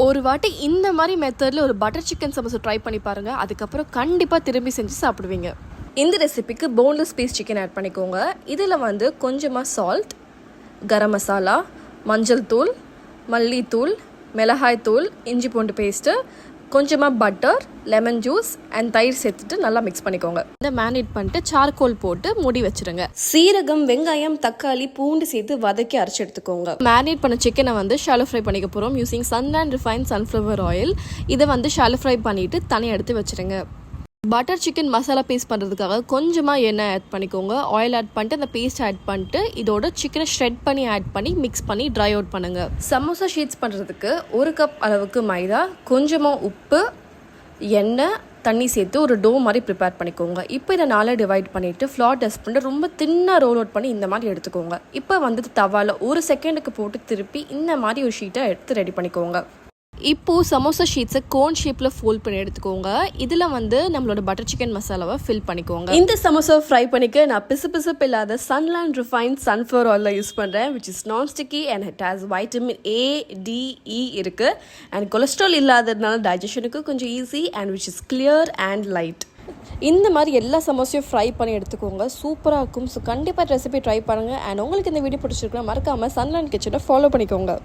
ஒரு வாட்டி இந்த மாதிரி மெத்தடில் ஒரு பட்டர் சிக்கன் சமோசா ட்ரை பண்ணி பாருங்கள். அதுக்கப்புறம் கண்டிப்பாக திரும்பி செஞ்சு சாப்பிடுவீங்க. இந்த ரெசிபிக்கு போன்லெஸ் பீஸ் சிக்கன் ஆட் பண்ணிக்கோங்க. இதில் வந்து கொஞ்சமாக சால்ட், கரம் மசாலா, மஞ்சள் தூள், மல்லித்தூள், மிளகாய் தூள், இஞ்சி பூண்டு பேஸ்ட்டு, கொஞ்சமாக பட்டர், லெமன் ஜூஸ் அண்ட் தயிர் சேர்த்துட்டு நல்லா மிக்ஸ் பண்ணிக்கோங்க. இந்த மேரினேட் பண்ணிட்டு சார்கோல் போட்டு மூடி வச்சுருங்க. சீரகம், வெங்காயம், தக்காளி, பூண்டு சேர்த்து வதக்கி அரைச்சி எடுத்துக்கோங்க. மேரினேட் பண்ண சிக்கனை வந்து ஷாலோ ஃப்ரை பண்ணிக்க போகிறோம் using Sunland refine sunflower oil. இதை வந்து ஷாலோ ஃப்ரை பண்ணிவிட்டு தனியாக எடுத்து வச்சுருங்க. பட்டர் சிக்கன் மசாலா பேஸ்ட் பண்ணுறதுக்காக கொஞ்சமாக எண்ணெய் ஆட் பண்ணிக்கோங்க. ஆயில் ஆட் பண்ணிட்டு அந்த பேஸ்ட் ஆட் பண்ணிட்டு இதோட சிக்கனை ஷ்ரெட் பண்ணி ஆட் பண்ணி மிக்ஸ் பண்ணி ட்ரை அவுட் பண்ணுங்கள். சமோசா ஷீட்ஸ் பண்ணுறதுக்கு 1 கப் அளவுக்கு மைதா, கொஞ்சமாக உப்பு, எண்ணெய், தண்ணி சேர்த்து ஒரு டோ மாதிரி ப்ரிப்பேர் பண்ணிக்கோங்க. இப்போ இதை 4 டிவைட் பண்ணிவிட்டு ஃப்ளார் டஸ்ட் பண்ணிட்டு ரொம்ப தின்னாக ரோல் அவுட் பண்ணி இந்த மாதிரி எடுத்துக்கோங்க. இப்போ வந்து தவாவில் 1 செகண்டுக்கு போட்டு திருப்பி இந்த மாதிரி ஒரு ஷீட்டை எடுத்து ரெடி பண்ணிக்கோங்க. இப்போது சமோசா ஷீட்ஸை கோன் ஷேப்பில் ஃபோல்ட் பண்ணி எடுத்துக்கோங்க. இதில் வந்து நம்மளோட பட்டர் சிக்கன் மசாலாவை ஃபில் பண்ணிக்கோங்க. இந்த சமோசாவை ஃப்ரை பண்ணிக்க நான் பிசுப்பு இல்லாத சன்லேண்ட் ரிஃபைன் சன்ஃப்ளவர் ஆயிலில் யூஸ் பண்ணுறேன், விச் இஸ் நான் sticky and it has vitamin A, D, E இருக்குது. அண்ட் கொலஸ்ட்ரால் இல்லாததுனால டைஜஷனுக்கு கொஞ்சம் easy and which is clear and light. இந்த மாதிரி எல்லா சமோசையும் ஃப்ரை பண்ணி எடுத்துக்கோங்க. சூப்பராக இருக்கும். ஸோ கண்டிப்பாக ரெசிபி ட்ரை பண்ணுங்கள். அண்ட் உங்களுக்கு இந்த வீடியோ பிடிச்சிருக்குன்னா மறக்காமல் சன்லேண்ட் கிச்சனை ஃபாலோ பண்ணிக்கோங்க.